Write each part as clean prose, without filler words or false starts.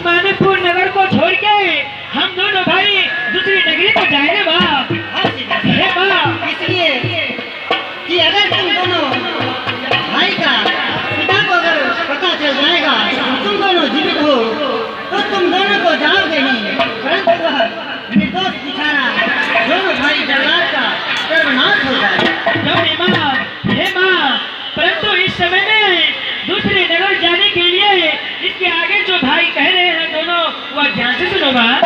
मानिकपुर नगर को छोड़ के हम दोनों भाई दूसरी नगरी को जाएंगे बाप। हे बाप, इसलिए कि अगर तुम दोनों भाई का पिता को अगर पता चल जाएगा तुम दोनों जीवित हो तो तुम दोनों को जाओगे नहीं, परंतु वह निर्दोष बिचारा दोनों भाई जल्लाद का सर्वनाश हो जाएगा। हे माँ, परंतु इस समय में दूसरे नगर जाने के लिए इसके आगे जो भाई कह रहे हैं दोनों, वह ध्यान से सुनो बात।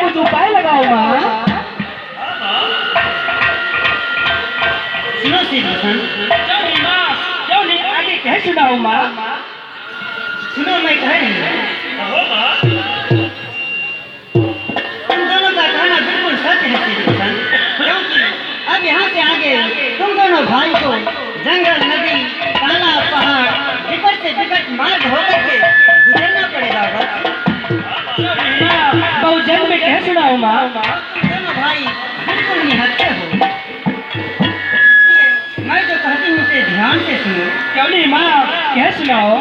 कुछ उपाय लगाओ माँ। सुनो श्रीकृष्ण, क्यों नहीं आगे कह सुनाओ माँ। सुनो मैं कह रही हूँ, तुम दोनों का कहना बिल्कुल सच है श्रीकृष्ण, क्योंकि अब यहाँ से आगे तुम दोनों भाई को जंगल, नदी, तालाब, पहाड़, विकट से विकट मार्ग होकर के गुजरना पड़ेगा। बस बहुत जल्द में कह सुनाओ माँ। तुम दोनों भाई बिल्कुल निहत्थे हो, मैं जो कहती हूँ उसे ध्यान से सुनो। क्यों नहीं माँ, कह सुनाओ।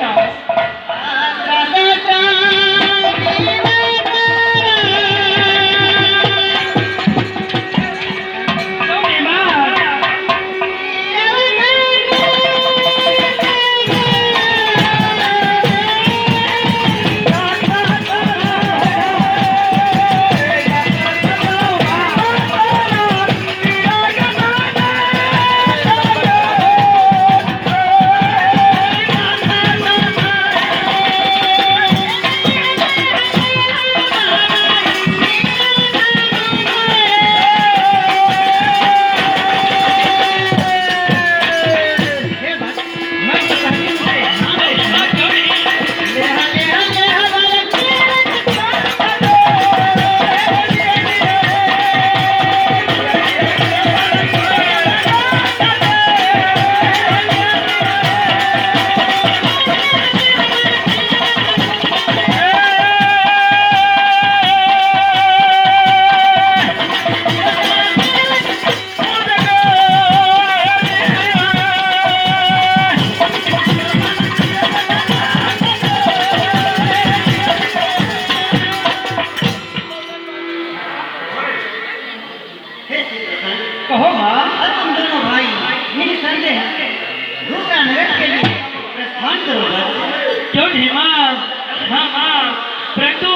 हाँ माँ, परंतु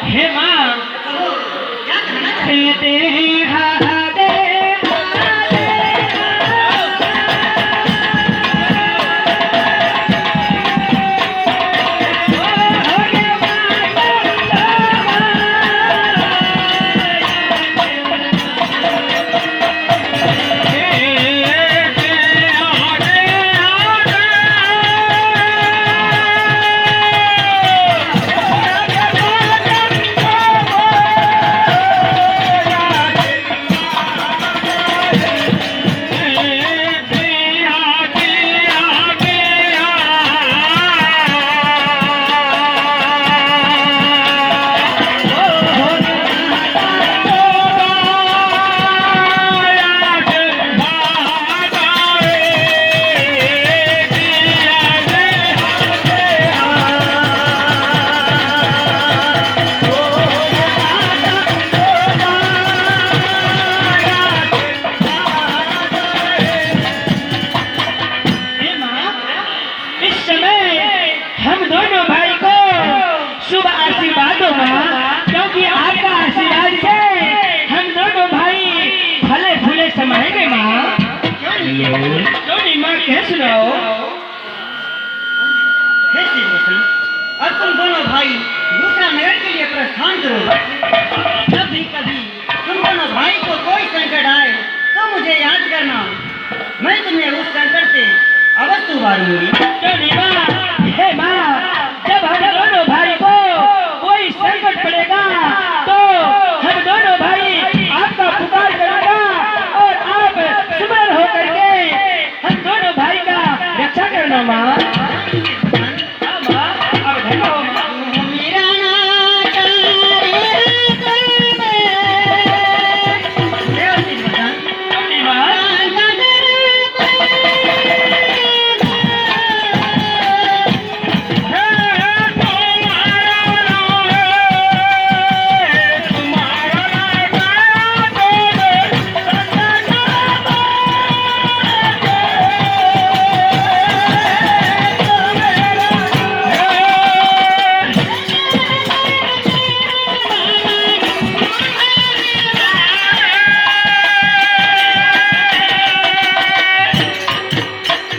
हे माँ, क्या कहना चाहते कहते हैं हाँ दे हम दोनों भाई को शुभ आशीर्वाद दो माँ, क्योंकि आपका आशीर्वाद से हम दोनों भाई फले फूले समाएंगे माँ। क्यों नहीं माँ, कह सुनाओ। हे श्री कृष्ण, अब तुम दोनों भाई दूसरा नगर के लिए प्रस्थान करो। जब भी कभी तुम दोनों भाई को कोई संकट आए तो मुझे याद करना, मैं तुम्हें उस संकट से अवश्य उबारूंगी। क्यों नहीं माँ, हे माँ, जब हम दोनों भाई को कोई संकट पड़ेगा तो हम दोनों भाई आपका पुकार करेगा और आप सुमन होकर के हम दोनों भाई का रक्षा करना माँ।